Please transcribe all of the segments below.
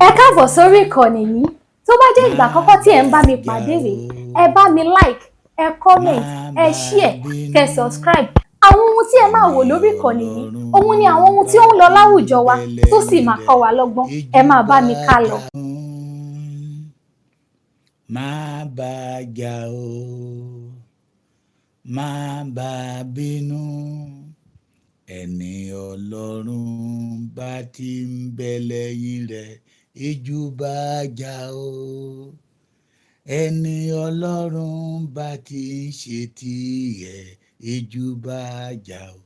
Ẹ káàbọ̀ sórí ìkànnì yìí. Tó bá jẹ́ ìgbà àkọ́kọ́ tí ẹ̀ ń bá mi pàdé rèé, ẹ bá mi like, ẹ comment, ẹ share, kẹ́ subscribe. Àwọn ohun tí ẹ máa wò lórí ìkànnì yìí, òun ni àwọn ohun tí ó ń lọ láwùjọ wa tó sì máa kọ́ wa lọ́gbọ́n. Ẹ máa bá mi ká lọ. Má bá jà o, má bá bínú, ẹni Ọlọ́run bá ti ń bẹ lẹ́yìn rẹ̀ ìjú bá jà o, ẹni Ọlọ́run bá ti ń ṣe tiẹ̀ ìjú bá jà o,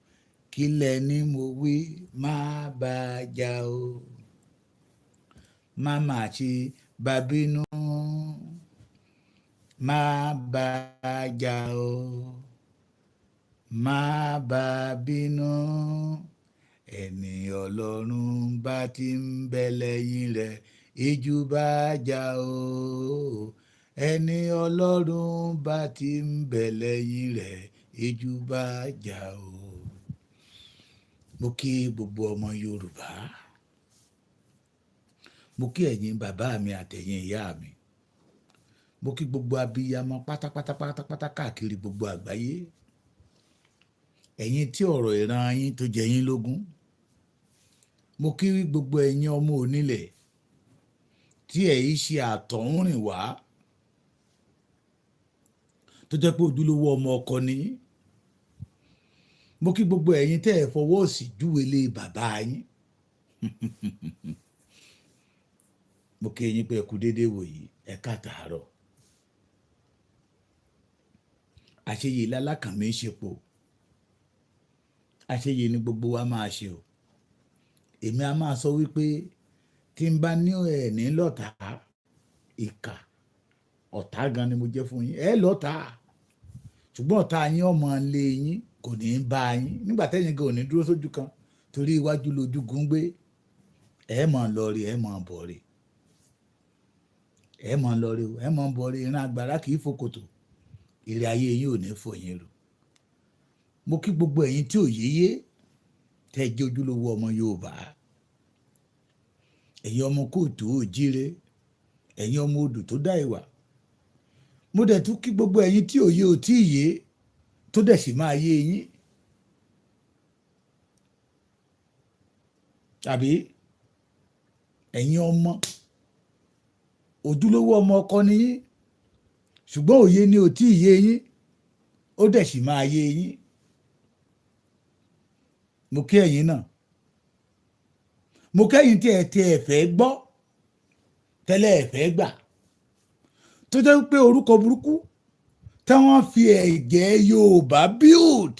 kílẹ̀ ni mo wí má bá jà o, má má ṣe bá bínú, má bá jà o, má bá bínú, ẹni Ọlọ́run bá ti ń bẹ lẹ́yìn rẹ̀ ìjú bá jà o, ẹni Ọlọ́run bá ti ń bẹ lẹ́yìn rẹ̀ ìjú bá jà o. Mo kí gbogbo ọmọ Yorùbá, mo kí ẹ̀yin bàbá mi àtẹ̀yin ìyá mi, mo kí gbogbo abiyamọ pátápátá káàkiri gbogbo àgbáyé, ẹ̀yin tí ọ̀rọ̀ ìran yín tó jẹ yín lógún, mo kí gbogbo ẹ̀yin ọmọ onílẹ̀ tí ẹ̀ yìí ṣe àtọ̀húnrìn wá tó jẹ́ pé ojúlówó ọmọ ọkọ ni yín, mo kí gbogbo ẹ̀yin tẹ́ ẹ̀ fọwọ́ sí júwèlé bàbá yín mo kí ẹ̀yin pé ẹ kú déédéé wòyí, ẹ káàtàárọ̀. Àṣeyè lálákànmí ṣepo, àṣeyè ni gbogbo wa máa ṣe o. Èmi a máa sọ wípé tí n bá ní ẹ̀ ní lọ́tà ìkà, ọ̀tá gan ni mo jẹ́ fún yín, ẹ lọ́tà ṣùgbọ́n ọ̀tá yín ọmọ ilé yín kò ní í bá yín nígbà tẹ́yìn gan ò ní dúró sójú kan torí iwájú lójúgun gbé, ẹ mọ̀ lọ rí ẹ mọ̀ bọ̀ rí, ẹ mọ̀ lọ rí ẹ mọ̀ bọ̀ rí, ìran àgbàrá kì í fòkòtò, ire ayé yín ò ní fò yín rò. Mo kí gbogbo ẹ̀yin tí ò yéyé tẹ́ jẹ́ ojúlówó ọmọ Yorùbá, ẹ̀yin ọmọ kóòtù òjíire, ẹ̀yin ọmọ odò tó dá ìwà. Mo dẹ̀ tún kí gbogbo ẹ̀yin tí òye ò tí ì yé tó dẹ̀ sì máa yé yín. Tàbí ẹ̀yin ọmọ ojúlówó ọmọ ọkọ ni yín ṣùgbọ́n òye ni ò tí ì yé yín, ó dẹ̀ sì máa yé yín. Mo kí ẹ̀yin náà, mo kẹ́yìn tí ẹ fẹ́ gbọ́ tẹ́lẹ̀ ẹ fẹ́ gbà tó jẹ́ pé orúkọ burúkú tí wọ́n fi ẹ̀jẹ̀ Yorùbá build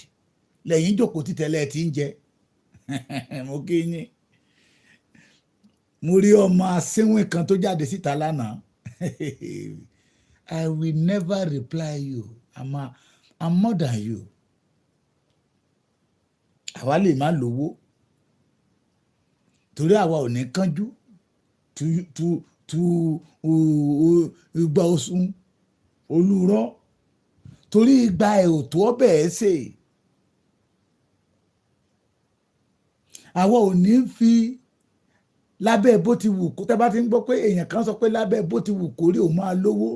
lẹ́yìn jókòó tí tẹ́lẹ̀ ti ń jẹ mo kí yín. Mo rí ọmọ asínwín kan tó jáde síta lánàá I will never reply you, I'm more than you. Àwa lè má lówó torí àwa ò ní kánjú igba osun olúrọ torí igba ẹ̀ ò tó ọbẹ̀ ẹ̀ sè. Àwa ò ní fi lábẹ́ bó ti wù kó tẹ́ bá ti ń gbọ́ pé èèyàn kan sọ pé lábẹ́ bó ti wù kórí òun máa lówó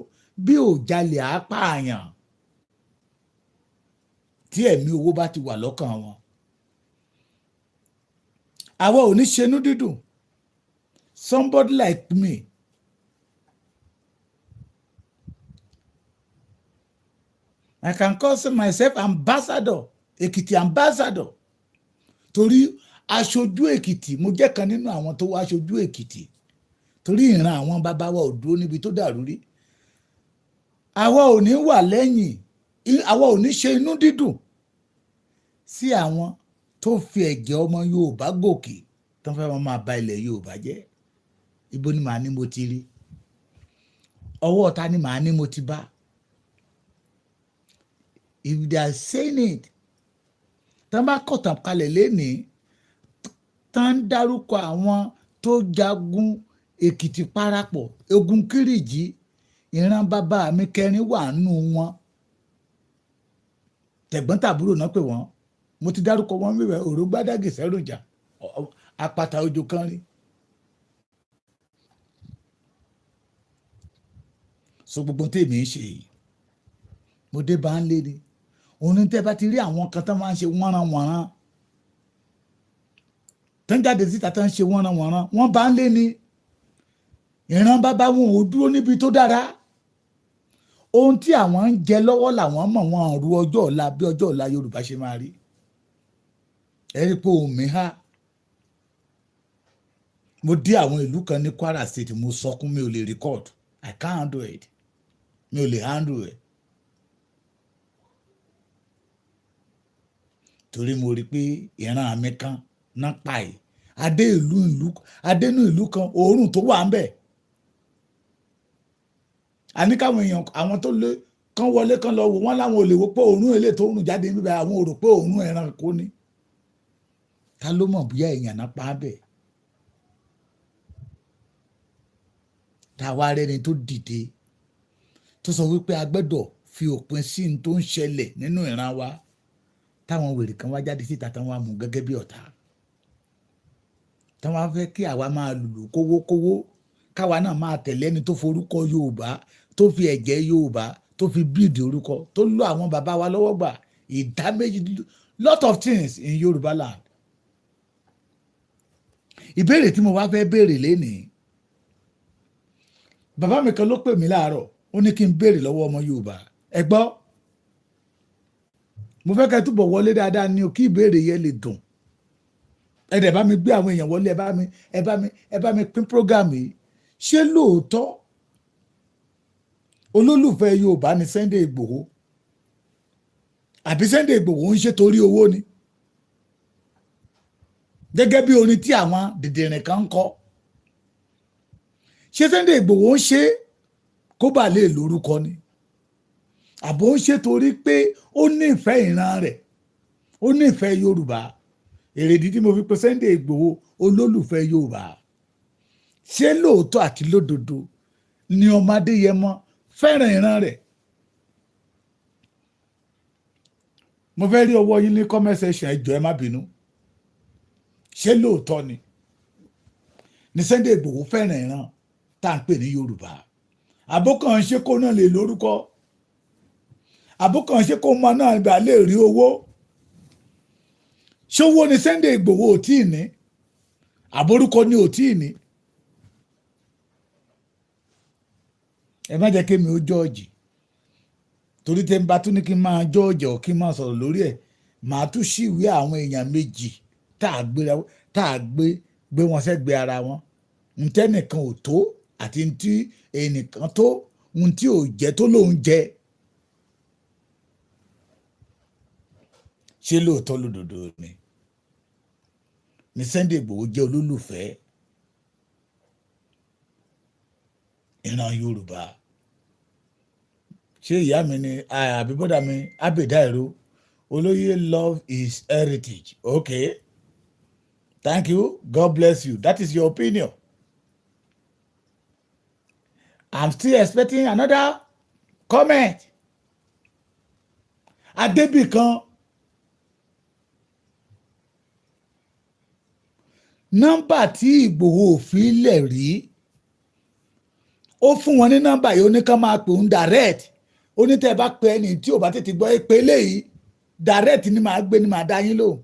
bí ò jalè á pààyàn tí ẹ̀mí owó bá ti wà lọ́kàn wọn. Àwa ò ní ṣenú dídùn somebody like me I can call myself ambassador, Èkìtì ambassador, torí aṣojú Èkìtì, mo jẹ́ kan nínú àwọn tó wá aṣojú Èkìtì torí ìran àwọn bàbá wa ò dúró níbi tó dàrú rí. Àwa ò ní wà lẹ́yìn, àwa ò ní ṣe inú dídùn sí àwọn tó fi ẹ̀jẹ̀ ọmọ Yorùbá gòkè tó fẹ́ máa ba ilẹ̀ Yorùbá jẹ́. Ibo ni màá ní mo ti rí? Ọwọ́ ta ni màá ní mo ti bá? If they are saying it, tán bá kọ̀tàn kalẹ̀ lénìí tán dárúkọ àwọn tó jagun Èkìtì parapọ̀, ogun Kírìjí, ìran bàbá mi kẹrin wà nù wọn, tẹ̀gbọ́n tàbúrò náà pè wọ́n, mo ti dárúkọ wọn wíwẹ̀ Òrógbádágì Sẹ́rùjà, Àpáta Òjò kan rí. so gbogbo tèmi ń ṣe yìí mo dé bá ń lé ni òun ní tẹ́ bá ti rí àwọn kan tó máa ń ṣe wọ́nranwọ̀nran tó ń jáde síta tó ń ṣe wọ́nranwọ̀nran wọ́n bá ń lé ni ìran bàbá wọn ò dúró níbi tó dára ohun tí àwọn ń jẹ lọ́wọ́ làwọn mọ̀ wọn ru ọjọ́ ọ̀la bí ọjọ́ ọ̀la Yorùbá ṣe máa rí ẹ rí pé omi há mo dé àwọn ìlú kan ní Kwara State mo sọkún mi ò lè record I can't handle it mi ò lè handle it torí mo rí pé ìran mi kan náà pa ẹ̀ adénú ìlú kan òórùn tó wà ń bẹ̀ àní káwọn èèyàn àwọn tó lé kán wọlé kán lọ wò wọ́n láwọn ò lè wò pé òórùn èlé tó rùn jáde níbẹ̀ àwọn ò rò pé òórùn ẹranko ni ta ló mọ̀ bóyá èèyàn náà pa á bẹ̀ táwa rẹni tó dìde tó sọ wípé a gbọ́dọ̀ fi òpin sí ní tó ń ṣẹlẹ̀ nínú ìran wa táwọn wèrè kan wá jáde síta táwọn amú gẹ́gẹ́ bí ọ̀tá táwọn fẹ́ kí àwa máa lùlù kówókówó káwa náà máa tẹ̀lé ẹni tó forúkọ Yorùbá tó fi ẹ̀jẹ̀ Yorùbá tó fi bíìdì orúkọ tó lọ àwọn bàbá wa lọ́wọ́ gbà ìdá méjì lot of things in Yorùbá land. Ìbéèrè tí mo wá fẹ́ béèrè lénìí bàbá mi kan ló pè mí láàárọ̀ ó ní kí n béèrè lọ́wọ́ ọmọ Yorùbá ẹ gbọ́ mo fẹ́ kẹ́ túbọ̀ wọlé dáadáa ni o kí ìbéèrè yẹn lè dùn ẹ dẹ̀ bá mi gbé àwọn èèyàn wọlé ẹ bá mi pín program yìí ṣé lóòótọ́ olólùfẹ́ Yorùbá ni Sunday Igboho àbí Sunday Igboho ń ṣe torí owó ni gẹ́gẹ́ bí orin tí àwọn dìdìrìn kan ń kọ ṣé Sunday Igboho ń ṣe kó bà lè lórúkọ ni àbò ń ṣe torí pé ó nífẹ̀ẹ́ ìran rẹ̀ ó nífẹ̀ẹ́ Yorùbá èrèdí tí mo fi pe Sunday Igboho olólùfẹ́ Yorùbá ṣé lóòótọ́ àti lódodo ni ọmọ Adéyẹmọ fẹ́ràn ìran rẹ̀ mo fẹ́ rí ọwọ́ yín ní comment section ẹ jọ̀ọ́ ẹ má bínú ṣé lóòótọ́ ni Sunday Igboho fẹ́ràn ìran tá à ń pè ní Yorùbá àbókàn ṣe kó náà lè lórúkọ àbókàn ṣe kó máa náà gbà lè rí owó ṣówó ni Sunday Igboho ò tí ì ní àbórúkọ ni ò tí ì ní ẹ má jẹ́ kémi ó jọ́ọ̀jì torí tẹ́ ń bá tún ní kí n máa jọ́ọ̀jì ọ̀ kí n máa sọ̀rọ̀ lórí ẹ̀ màá tún sí ìwé àwọn èèyàn méjì tá a gbé wọn sẹ́gbẹ̀ẹ́ ara wọn ntẹ́nìkan ò tó àti ntí ẹnìkan tó ntí ò jẹ́ tó lóun jẹ́ ṣé lóòótọ́ lódodo ni Sunday Igboho jẹ́ olólùfẹ́ ìran Yorùbá ṣé ìyá mi ni àbí bọ́dà mi Abẹ́dáìró olóyè love his heritage okay thank you God bless you that is your opinion I'm still expecting another comment Adébìkan nọ́mbà tí Ìgbòho òfin lẹ̀ rí ó fún wọn ní nọ́mbà yìí ó ní ká máa pè ń direct ó ní tẹ́ ẹ bá pe ẹni tí ò bá tètè gbọ́ pé eléyìí direct ni màá gbé ni màá dá yín lóhùn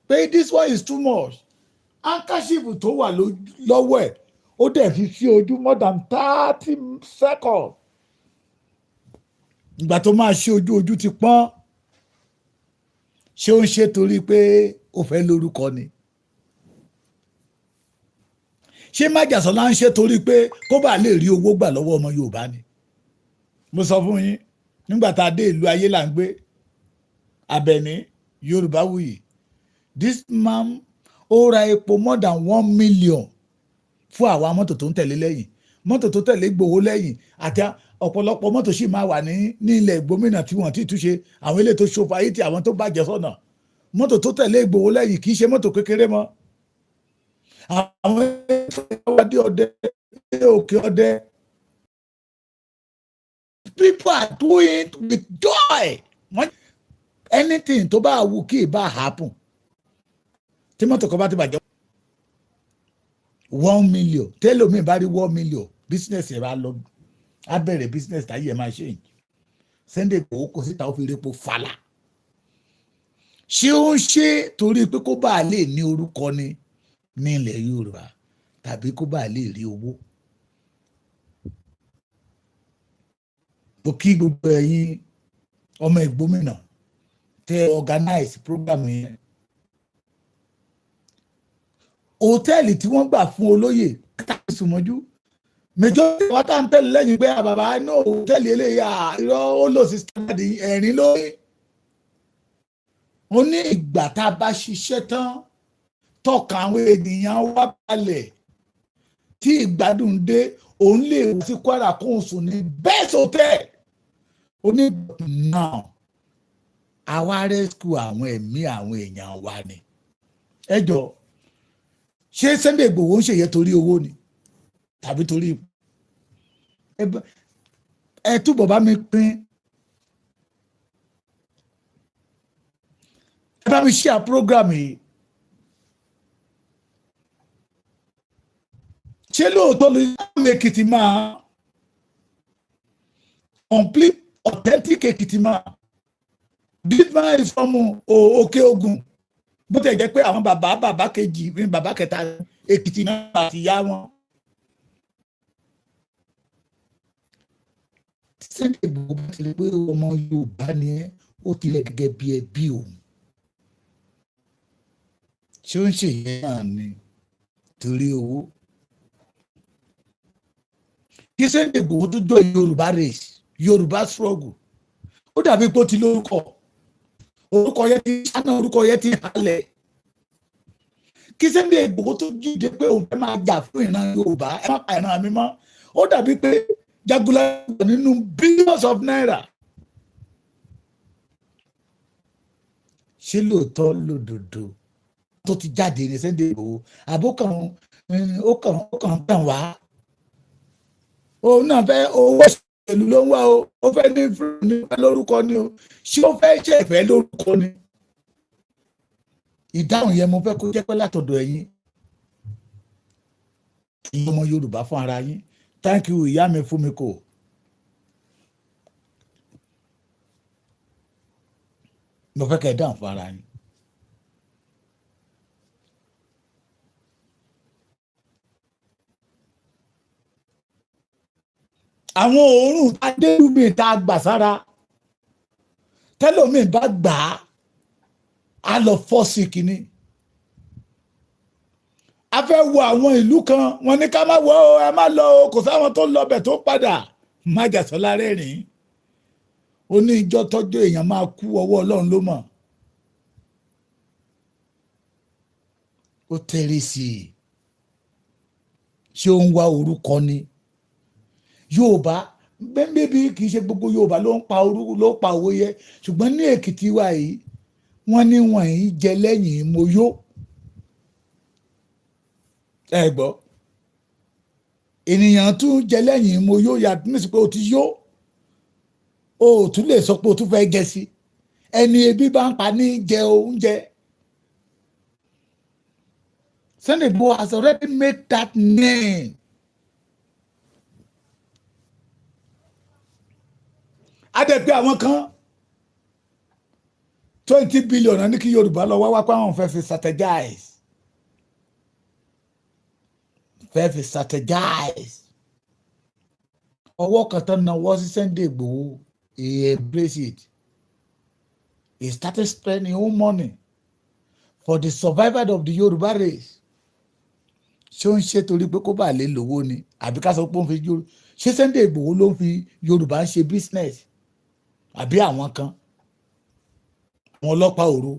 pé this one is too much handkerchief tó wà lọ́wọ́ ẹ̀ ó dẹ̀ fi sí ojú more than 30 seconds ìgbà tó máa ṣe ojú ti pọ́n ṣé ó ń ṣe torí pé ó fẹ́ lórúkọ ni ṣé májàsọ́lá ń ṣe torí pé kó bá lè rí owó gbà lọ́wọ́ ọmọ Yorùbá ni mo sọ fún yín nígbà tá a dé ìlú ayé là ń gbé Abẹ́ní Yorùbáwùyí this man ó ra epo more than 1 million fún àwa mọ́tò tó ń tẹ̀lé lẹ́yìn mọ́tò tó tẹ̀lé Ìgbòho lẹ́yìn àti ọ̀pọ̀lọpọ̀ mọ́tò sì máa wà ní ilẹ̀ gómìnà tí wọ́n ti túnṣe àwọn ilé tó ṣòfò ayé tí àwọn tó bàjẹ́ sọ́nà mọ́tò tó tẹ̀lé Ìgbòho lẹ́yìn kì í ṣe mọ́tò kékeré mọ́ àwọn ìwádìí ọdẹ òkè ọdẹ people are doing it with joy anything tó bá wù kí ì bá happen tí mọ́tò kan bá ti bàjẹ́ 1 million tẹ́lómi bá rí 1 million business ẹ̀ bá lọ á bẹ̀rẹ̀ business táyé ẹ̀ máa change. Sunday Igboho kò síta ó fi repo fàlà. Ṣé ó ń ṣe torí pé kó bá lè ní orúkọ ni ní ilẹ̀ Yorùbá tàbí kó bá lè rí owó? Mo kí gbogbo ẹ̀yin ọmọ ìgbómìnà tẹ organize program yẹn. Hòtẹ́ẹ̀lì tí wọ́n gbà fún olóyè káàkiri sùnmọ́jú majority wa tá ń tẹ̀lé lẹ́yìn pé bàbá náà hòtẹ́ẹ̀lì eléyà irọ́ ó lò sí standard ẹ̀rín lórí. Ó ní ìgbà tá a bá ṣiṣẹ́ tán tọ́ka àwọn ènìyàn wá balẹ̀ tí ìgbádùn dé òun lè wò sí Kwara kó o sùn ní best hotel. Ó ní náà àwa rescue àwọn ẹ̀mí àwọn èèyàn wa ni. Ẹ jọ ṣé Sunday Igboho ń ṣèyẹ torí owó ni tàbí torí ẹ túbọ̀ bá mi pín, ẹ bá mi share program yìí. Ṣé lóòótọ́ ló ń Èkìtì máa complete authentic Èkìtì máa this man is from Òkè Ògùn bó tẹ̀ jẹ́ pé àwọn bàbá kejì bàbá kẹta Èkìtì náà àti ìyá wọn. Sunday Igboho bá ti lè pé ọmọ Yorùbá ni ẹ́ ó ti lẹ̀ gẹ́gẹ́ bí ẹbí òun. Ṣé ó ń ṣe ìyẹn náà ni torí owó? Kí Sunday Igboho tó jọ Yorùbá race Yorùbá struggle ó dàbí pé ó ti lórúkọ orúkọ yẹn ti sáná orúkọ yẹn ti halẹ̀. Kí Sunday Igboho tó jíde pé òun fẹ́ máa jà fún ìran Yorùbá ẹ má pa ìran mi mọ́ ó dàbí pé jagula nínú billions of naira. Ṣé lóòótọ́ lódodo tó ti jáde ní Sunday Igboho àbókan ó kàn wá òun náà fẹ́ owó ìlú ló ń wá o ó fẹ́ ní lórúkọ ni o ṣé ó fẹ́ ṣe ìfẹ́ lórúkọ ni? Ìdáhùn yẹn mo fẹ́ kó jẹ́ pé látọ̀dọ̀ ẹ̀yin ọmọ Yorùbá fún ara yín. Thank you ìyá mi fún mi kò. Mo fẹ́ kẹ́ ẹ dáhùn fún ara yín. Àwọn òórùn adérúmi tá a gbà sára tẹ́lómi bá gbà á lọ fọ́ sí kínní. A fẹ́ wo àwọn ìlú kan wọn ní ká má wọ ẹ má lọ kò sáwọn tó lọ bẹ̀ tó padà. Májàsọ́lá rẹ́rìn-ín ó ní ìjọ tọ́jú èèyàn máa kú ọwọ́ Ọlọ́run ló mọ̀. Ó tẹ̀rí sí i ṣé ó ń wá orúkọ ni? Yorùbá bẹ́ẹ̀bí kì í ṣe gbogbo Yorùbá ló ń pa owó yẹ ṣùgbọ́n ní Èkìtì wa yìí wọ́n ní wọ̀nyí jẹ lẹ́yìn mo yó. Ẹ gbọ́ ènìyàn tún jẹ lẹ́yìn mo yó yàtọ̀ ní sí pé o ti yó o tún lè sọ pé o tún fẹ́ jẹ sí ẹni ebi bá ń pa ní jẹ oúnjẹ. Sunday Igboho has already made that name. Adẹ̀pẹ́ àwọn kan 20 billion ní kí Yorùbá lọ wá pé àwọn fẹ́ fi strategize. Ọwọ́ kan tán náwó sí Sunday Igboho he embrace it. He started spending his own money for the survival of the Yorùbá race. Ṣé ó ń ṣe torí pé kó bá lè lówó ni àbí ká sọ pé ó ń fi ṣé Sunday Igboho ló ń fi Yorùbá ń ṣe business àbí àwọn kan àwọn ọlọ́pàá òru?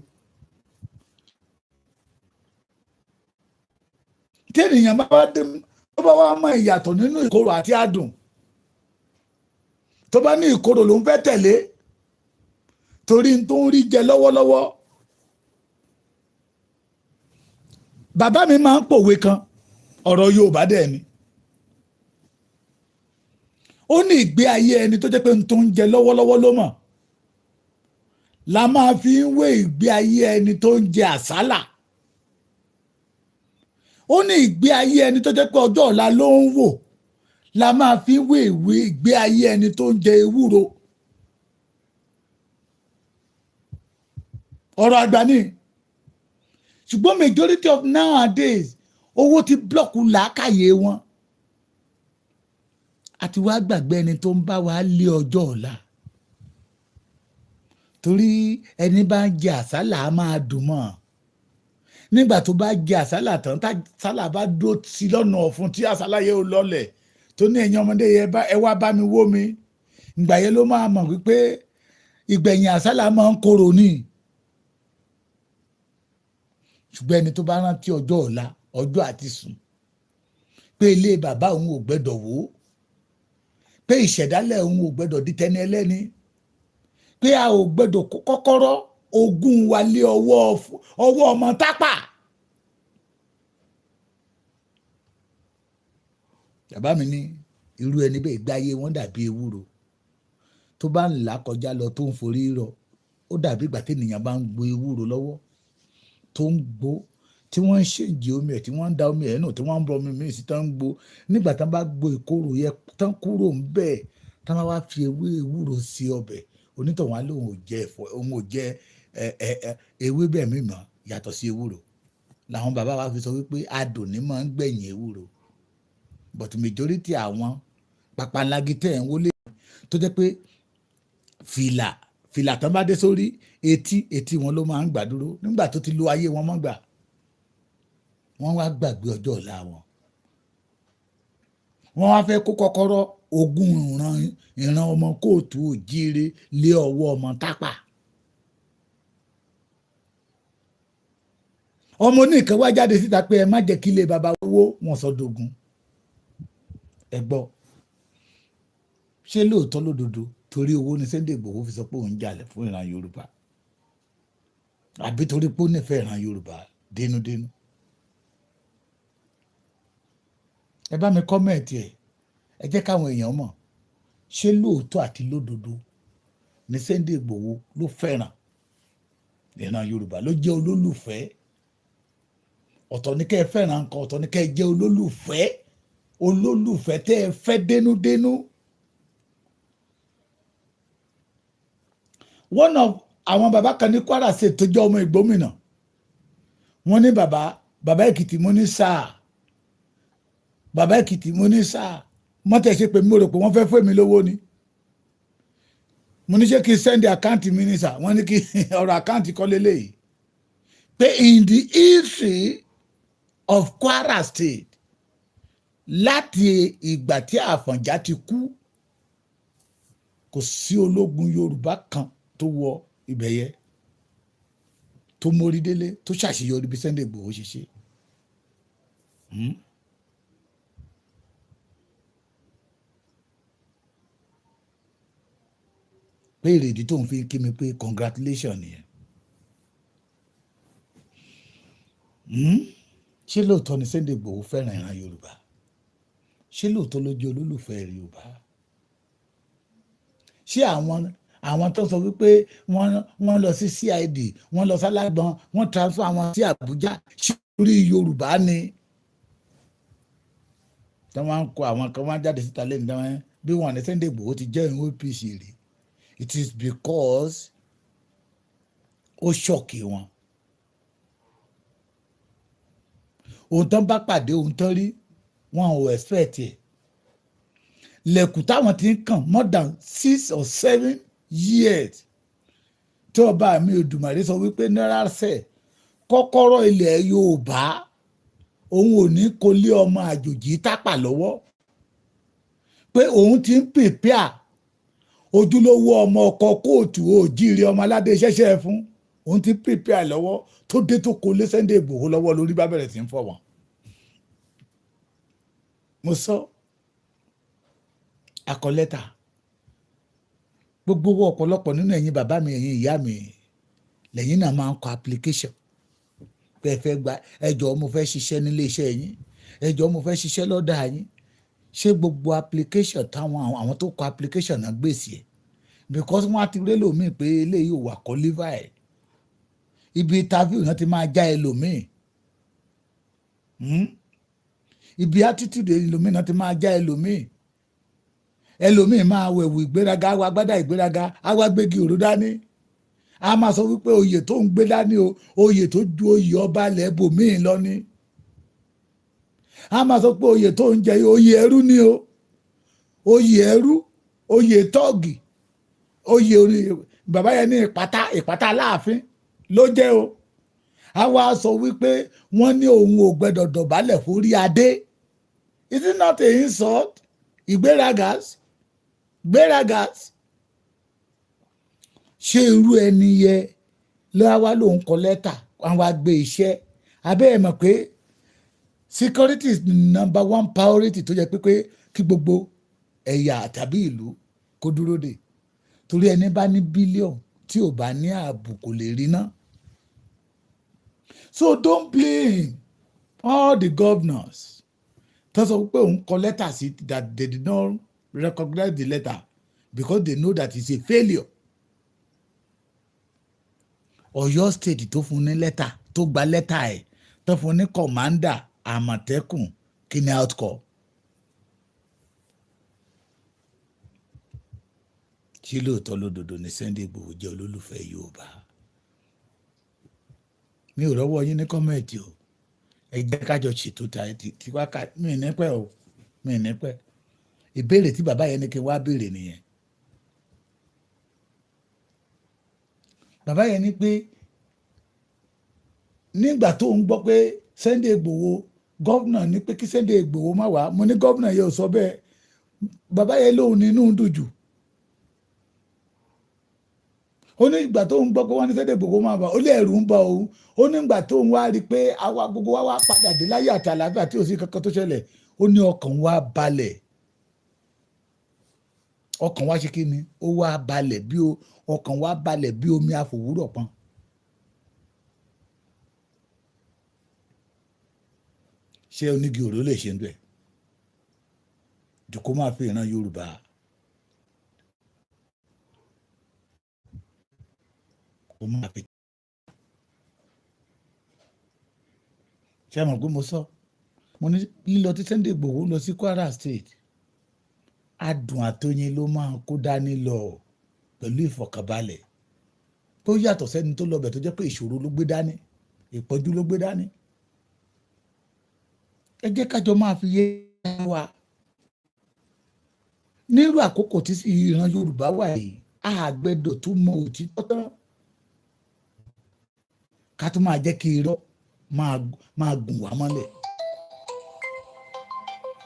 Tí ènìyàn bá wá mọ ìyàtọ̀ nínú ìkorò àti adùn tó bá ní ìkorò ló ń fẹ́ tẹ̀lé torí tó ń rí jẹ lọ́wọ́lọ́wọ́. Bàbá mi máa ń pòwe kan ọ̀rọ̀ Yorùbá dẹ̀ ni. Ó ní ìgbé ayé ẹni tó jẹ́ pé tó ń jẹ lọ́wọ́lọ́wọ́ ló mọ̀ la máa fi ń wé ìgbé ayé ẹni tó ń jẹ àsálà. Ó ní ìgbé ayé ẹni tó jẹ́ pé ọjọ́ ọ̀la ló ń wò la máa fi wéèwé ìgbé ayé ẹni tó ń jẹ ewúro. ọ̀rọ̀ àgbà ni. ṣùgbọ́n majority of nowadays owó ti blọ́ọ̀kù làákàyè wọn. àti wá gbàgbé ẹni tó ń bá wa lé ọjọ́ ọ̀la. torí ẹni bá ń jẹ àsálà á máa dùn mọ́. nígbà tó bá jẹ àsálà tán tá àsálà bá dó sí lọ́nà ọ̀fun tí àsálà yẹn ò lọlẹ̀ tó ní ẹ̀yin ọmọdé yẹn ẹ wá bá mi wó mi. ìgbà yẹn ló máa mọ̀ wípé ìgbẹ̀yìn àsálà máa ń korò ní. ṣùgbọ́n ẹni tó bá rántí ọjọ́ ọ̀la ọjọ́ àti sùn pé ilé bàbá òun ò gbẹ́dọ̀ wó pé ìṣẹ̀dálẹ̀ òun ò gbẹ́dọ̀ di tẹni ẹlẹ́ni pé a ò gbẹ́dọ̀ kó kọ́kọ́rọ́ ogún wa lé ọwọ́ ọmọ tápà. bàbá mi ní irú ẹni bẹ́ẹ̀ gbáyé wọn dàbí ewúro tó bá ń là kọjá lọ tó ń forí rọ ó dàbí ìgbà tí ènìyàn bá ń gbo ewúro lọ́wọ́ tó ń gbó tí wọ́n ń ṣèǹjì omi ẹ̀ tí wọ́n ń da omi ẹ̀ nù tí wọ́n ń bọ omi míì sí tán ń gbó nígbà tán bá gbo ìkorò yẹ tán kúrò ń bẹ́ẹ̀ tán bá wá fi ewúro sí ọbẹ̀ onítọ̀hún á lóun ò jẹ ẹ̀fọ́ òun ò jẹ ewé bẹ́ẹ̀ mímọ́ yàtọ̀ sí ewúro làwọn bàbá wa fi sọ wípé adùn ní máa ń gbẹ̀yìn ewúro but majority àwọn papanlagi tẹ̀ ń wọlé tó jẹ́ pé fìlà tán bá dé sórí etí wọn ló máa ń gbà dúró nígbà tó ti lo ayé wọn mọ́ gbà wọ́n wá gbàgbé ọjọ́ ọ̀la wọn wọ́n wá fẹ́ kó kọ́kọ́rọ́ ogún ìran ọmọ kóòtù òjíire lé ọwọ́ ọmọ tápà. ọmọ oníkan wá jáde síta pé ẹ má jẹ́ kí ilé baba owó wọn sọ dogun. ẹ gbọ́ ṣé lóòótọ́ lódodo torí owó ni Sunday Igboho fi sọ pé òun jalè fún ìran Yorùbá àbí torí pé ó nífẹ̀ẹ́ ìran Yorùbá dénúdénú. ẹ bá mi kọ́mẹ̀ntì ẹ jẹ́ káwọn èèyàn mọ̀ ṣé lóòótọ́ àti lódodo ni Sunday Igboho ló fẹ́ràn ìran Yorùbá ló jẹ́ olólùfẹ́. ọ̀tọ̀ ní kẹ́ ẹ fẹ́ràn nǹkan ọ̀tọ̀ ní kẹ́ ẹ jẹ́ olólùfẹ́ tẹ́ ẹ fẹ́ dénúdénú. one of àwọn bàbá kan ní Kwara State tó jẹ́ ọmọ Ìgbómìnà wọ́n ní bàbá Èkìtì mo ní sáà bàbá Èkìtì mo ní sáà mọ́tẹ̀ ṣe pé mo rò pé wọ́n fẹ́ fún mi lówó ni mo ní ṣé kí n sẹ́ndì àkáǹtì mi ní sà wọ́n ní kí ọ̀rọ̀ àkáǹtì kọ́ lélẹ́yìí pé in the history of Kwara State láti ìgbà tí Àfọ̀njá ti kú kò sí ológun Yorùbá kan tó wọ ibẹ̀ yẹ tó mórí délé tó ṣàṣeyọrí bí Sunday Igboho ṣe ṣe. pé ìrèdí tó ń fi kí mi pé congratulation nìyẹn. ṣé lóòótọ́ ni Sunday Igboho fẹ́ràn ìran Yorùbá ṣé lóòótọ́ ló jẹ́ olólùfẹ́ Yorùbá ṣé àwọn tó sọ wípé wọ́n lọ sí CID wọ́n lọ sálágbọn wọ́n transfer àwọn sí Àbújá ṣé orí Yorùbá ni tí wọ́n ń kó àwọn kan wọ́n jáde síta lẹ́nu dáwọn bí wọ́n ní Sunday Igboho ti jẹ́ ìwé APC rí it is because ó ṣọ̀kì wọn ohun tán bá pàdé ohun tán rí wọn ò expect ẹ̀ lẹ̀kùn táwọn ti ń kàn more than 6 or 7 years tí ọba mi Òdùmarè sọ wípé náírà sẹ̀ kọ́kọ́rọ́ ilẹ̀ Yorùbá òun ò ní kó lé ọmọ àjòjì tápà lọ́wọ́ pé òun ti ń pèpéà ojúlówó ọmọ ọkọ kóòtù òjíire ọmọ aládé ṣẹ̀ṣẹ̀ fún òun ti pèpéà lọ́wọ́ tó dé tó kó lé Sunday Igboho lọ́wọ́ lórí bá bẹ̀rẹ̀ sí ń fọ́ wọn. mo sọ akọlẹ́tà gbogbo ọ̀pọ̀lọpọ̀ nínú ẹ̀yin bàbá mi ẹ̀yin ìyá mi lẹ́yìn náà máa ń kọ application pé ẹ fẹ́ gba ẹjọ́ mo fẹ́ ṣiṣẹ́ nílé iṣẹ́ yín ẹjọ́ mo fẹ́ ṣiṣẹ́ lọ́dà yín ṣé gbogbo application táwọn àwọn tó kọ application náà gbèsè ẹ̀ because wọ́n á ti rí lòmíì pé eléyìí ò wà qualify ẹ̀ ibi interview náà ti máa já ẹlòmíì ibi attitude ẹlòmíì náà ti máa já ẹlòmíì ẹlòmíì máa wẹ̀wù ìgbéraga wá gbádà ìgbéraga á wá gbégi òró dání a máa sọ wípé oyè tó ń gbé dání o oyè tó ju oyè ọba lẹ́bù míì lọ ni a máa sọ pé oyè tó ń jẹ oyè ẹrú ni o oyè ẹrú oyè tọ́ọ̀gì oyè orí bàbá yẹn ní ìpátá aláàfin ló jẹ́ o a wá sọ wípé wọ́n ní òun ò gbẹ́dọ̀ dọ̀bálẹ̀ forí adé is it not a insult ìgbéragas ṣé irú ẹni yẹ lọ́wọ́ lòun kọ lẹ́tà àwọn àgbẹ̀ iṣẹ́ abẹ́ ẹ̀ mọ̀ pé security is number one priority tó jẹ́ pé kí gbogbo ẹ̀yà tàbí ìlú kó dúró dè torí ẹni bá ní bílíọ̀nù tí ò bá ní ààbò kò lè rí ná. So don't blame all the governors tó sọ pé òun kọ lẹ́tà sí that they did not recognize the letter because they know that it's a failure. Ọ̀yọ́ state tó fún ní lẹ́tà tó gba lẹ́tà ẹ̀ tó fún ní commander Àmọ̀tẹ́kùn kí ni outcome. Ṣé lóòótọ́ lódodo ni Sunday Igboho jẹ́ olólùfẹ́ Yorùbá? Mi ò rọ́wọ́ yín ní kọ́mẹ̀tì o ẹ jẹ́ kájọ ṣètò tí wákà mi ní pẹ́ o mi ní pẹ́ ìbéèrè tí bàbá yẹn ní kí n wá béèrè nìyẹn. Bàbá yẹn ní pé nígbà tó ń gbọ́ pé Sunday Igboho gọ́vnà ní pé kí Sunday Igboho má wá mo ní gọ́vnà yẹn ò sọ bẹ́ẹ̀ bàbá yẹn lóun nínú dùn jù ó ní ìgbà tó ń gbọ́ pé wọ́n ní Sunday Igboho máa bá ó lé ẹ̀rù ń bá òun ó ní ìgbà tó ń wá rí i pé àwa gbogbo wa wá padà dé láyé àti àlàáfíà tí ò sí kankan tó ṣẹlẹ̀ ó ní ọkàn wa balẹ̀ ọkàn wa ṣe kí ni ó wá balẹ̀ bí ọkàn wa balẹ̀ bí omi àfòwúrọ̀ pọn. Ṣé onígi òró lè ṣe ń bẹ̀ jù kó máa fi ìran Yorùbá kó máa fi. Ṣé àmọ̀ pé mo sọ mo ní lílọ tí Sunday Igboho lọ sí Kwara State adùn àtọyìn ló máa kó dání lọ pẹ̀lú ìfọ̀kànbalẹ̀ tó yàtọ̀ sẹ́ni tó lọ bẹ̀ tó jẹ́ pé ìṣòro ló gbé dání ìpọ́njú ló gbé dání. Ẹ jẹ́ kájọ máa fi yé wa nírú àkókò tí ìran Yorùbá wà yìí àgbẹ̀dọ̀ tó mọ òtítọ́ tán ká tó máa jẹ́ kí irọ́ máa gùn wá mọ́lẹ̀.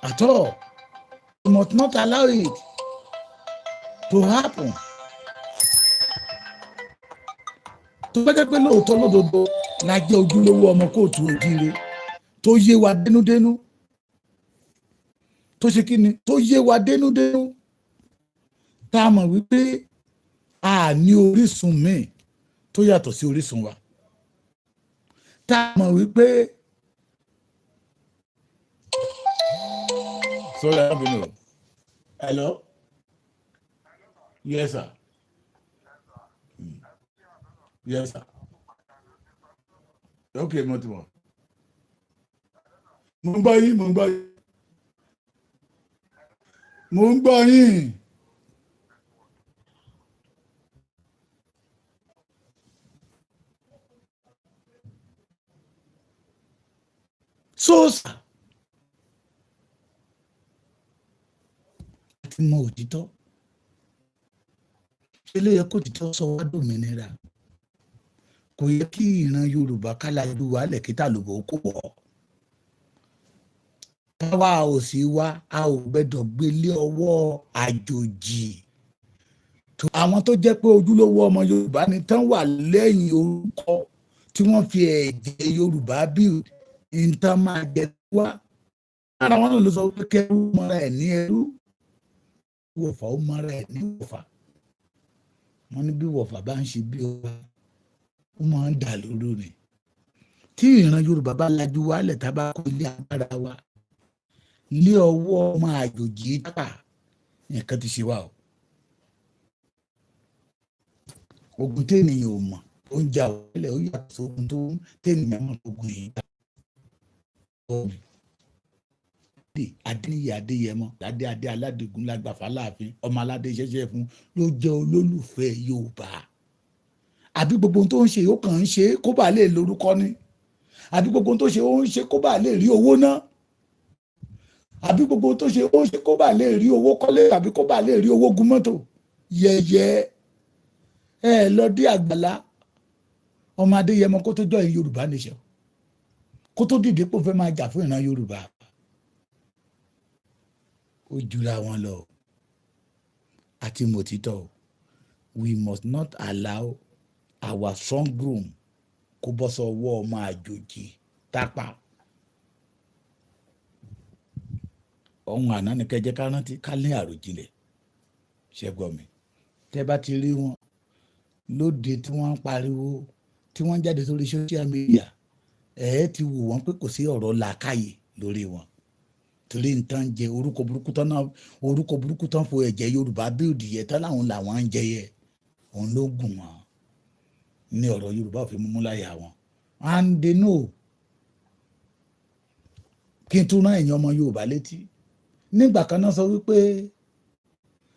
At all, you must not allow it to happen. Tó bá jẹ́ pé lóòótọ́ lódodo la jẹ́ ojúlówó ọmọ kóòtù òjíire tó yé wa dénúdénú tó ṣe kí ni tó yé wa dénúdénú tá a mọ̀ wípé a ní orísun míì tó yàtọ̀ sí orísun wa tá a mọ̀ wípé sorry abinu hello yes sir yes sir okay mo ti mọ̀. Mo ń gbọ́ yín. Sóòsà àti mọ òtítọ́ ṣe ló yẹ kó òtítọ́ sọ wá dòmìnira kò yẹ kí ìran Yorùbá kálá ìlú wa lẹ̀kítà lòbò kó wọ̀ táwa ò sí wá a ò gbẹ́dọ̀ gbélé ọwọ́ àjòjì àwọn tó jẹ́ pé ojúlówó ọmọ Yorùbá ni tán wà lẹ́yìn orúkọ tí wọ́n fi ẹ̀jẹ̀ Yorùbá bí nǹkan máa jẹ wá ara wọn ló sọ pé kẹrù mọ́ra ẹ̀ ní ẹrú wọ̀fà ó mọ́ra ẹ̀ ní wọ̀fà wọ́n ní bí wọ̀fà bá ń ṣe bí ọba ó máa ń dà lóru ni tí ìran Yorùbá bá lajú wálẹ̀ tá a bá kó ilé agbára wa ilé ọwọ́ ọmọ àjòjì dápà nǹkan ti ṣe wá o. Ogun tẹ́nìyàn ò mọ̀ ó ń jà wọlé ó yàtọ̀ sógun tó tẹ́nìyàn mọ̀ ogun yìí dá. Adéníyì Adéyẹmọ adé aládìgún lágbàfà láàfin ọmọ aládé ṣẹṣẹ fún ló jẹ́ olólùfẹ́ Yorùbá. Àbí gbogbo ohun tó ń ṣe ó kàn ń ṣe kó bàa lè lórúkọ ni, àbí gbogbo ohun tó ṣe ó ń ṣe kó bàa lè rí owó ná, àbí gbogbo ohun tó ṣe ó ń ṣe kó bàa lè rí owó kọ́lé tàbí kó bàa lè rí owó gun mọ́tò. Yẹ̀yẹ́ ẹ lọ dé Àgbàlá ọmọ Adéyẹmọ kó tó join Yorùbá nation, kó tó dìde pé ó fẹ́ máa jà fún ìran Yorùbá. Ó jura wọn lọ àti mòtítọ́. We must not allow our strong room kó bọ́ sọ́wọ́ ọmọ àjòjì tápà. Ohun àná ni kẹjẹ ká rántí ká ní àròjinlẹ̀. Ṣẹ́gbọ́n mi tẹ́ bá ti rí wọn lóde tí wọ́n ń pariwo tí wọ́n ń jáde sórí social media ti wò wọ́n pé kò sí ọ̀rọ̀ làákàyè lórí wọn. Torí nǹkan jẹ orúkọ burúkú tán fo ẹ̀jẹ̀ Yorùbá bíòdì yẹ tán làwọn ń jẹyẹ òun ló gùn wọn ní ọ̀rọ̀ Yorùbá òfin múmú láyà wọn. And they know. Kí n tún rán èèyàn ọmọ Yorùbá létí nígbà kan náà sọ wípé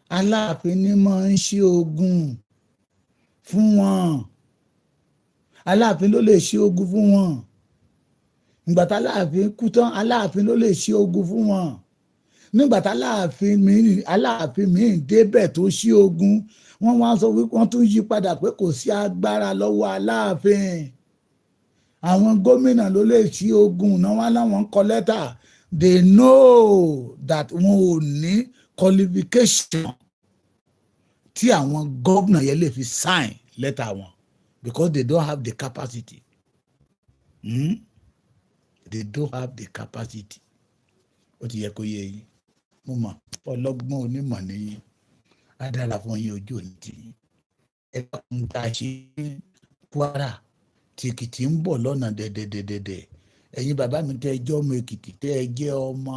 Aláàfin ni máa ń ṣí ogun fún wọn, Aláàfin ló lè ṣí ogun fún wọn. Nígbà tá Aláàfin kú tán Aláàfin ló lè ṣí ogun fún wọn. Nígbà tá Aláàfin míì débẹ̀ tó ṣí ogun wọ́n wá sọ wípé wọ́n tún yí padà pé kò sí agbára lọ́wọ́ Aláàfin. Àwọn gómìnà ló lè ṣí ogun náà wá láwọn kọ lẹ́tà. They know that wọn ò ní qualification tí àwọn gómìnà yẹn lè fi sign lẹ́tà wọn because they don't have the capacity. They don't have the capacity. Ó ti yẹ kó yé yín. Mo mọ̀ ọlọ́gbọ́n onímọ̀ nìyí. Á dára fún yín ojú òní tì yín. Ẹ̀ka ń ta ṣe Kwara tí Èkìtì ń bọ̀ lọ́nà dẹ̀dẹ̀dẹ̀dẹ̀. Ẹ̀yin bàbá mi tẹ́ ẹ jẹ́ ọmọ Èkìtì tẹ́ ẹ jẹ́ ọmọ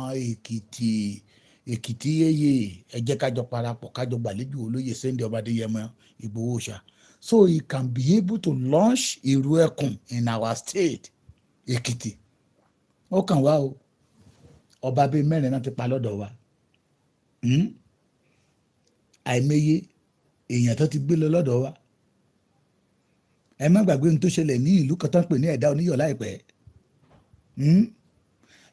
Èkìtì yéye ẹ jẹ́ kájọ parapọ̀ kájọ gbàlejò olóyè Sunday ọba Adéyẹmọ Ìgbòho Òòṣà so he can be able to launch ìrú ẹkùn in our state Èkìtì. Ó kàn wá o ọba bíi mẹ́rin náà ti pa lọ́dọ̀ wa àìmọye èèyàn tó ti gbé lọ lọ́dọ̀ wa. Ẹ má gbàgbé ohun tó ṣẹlẹ̀ ní ìlú kan tó ń pè ní Ẹ̀dá Oníyọ̀ láìpẹ́.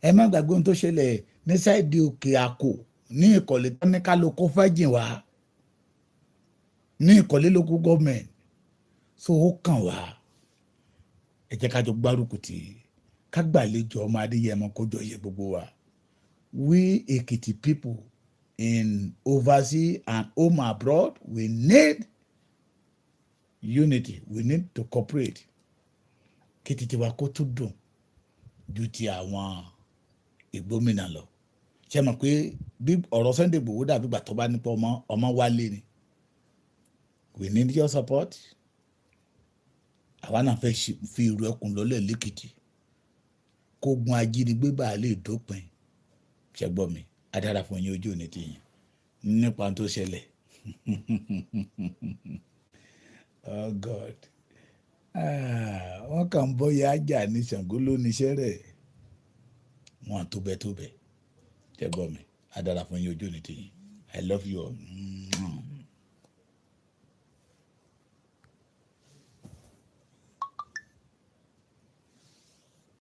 Ẹ má gbàgbé ohun tó ṣẹlẹ̀ ní sáìdì Òkè Àkó ní Ìkọ̀lé tó ní kálukú fẹ́ jìn wá ní Ìkọ̀lé local government. So ó kàn wá ẹ jẹ́ ká jọ gbárùkù tì ká gbàlejò ọmọ Adéyẹmọ kó jọ yẹ gbogbo wa. We Ekiti people in overseas and home abroad, we need unity, we need to cooperate. Kí títí wa kó tún dùn ju ti àwọn ìgbómìnà lọ. Ṣé mọ̀ pé bí ọ̀rọ̀ Sunday Igboho dàbí ìgbà tó bá nípa ọmọ wálé ni. We need your support. Àwa náà fẹ́ fi ìrù ẹkùn lọ́lẹ̀ lẹ́kìtì. Kógun ajínigbé bá lè dópin. Ṣé gbọ́ mi? Á dára fún yín ojú òní tiyín nípa tó ṣẹlẹ̀. Oh God. Wọ́n kàn ń bọ́yá ajá ní Ṣàngó ló níṣẹ́ rẹ̀. Wọ́n tó bẹ́ẹ̀. Ṣé gbọ́ mi? Á dára fún yín ojú òní tiyín. I love you all.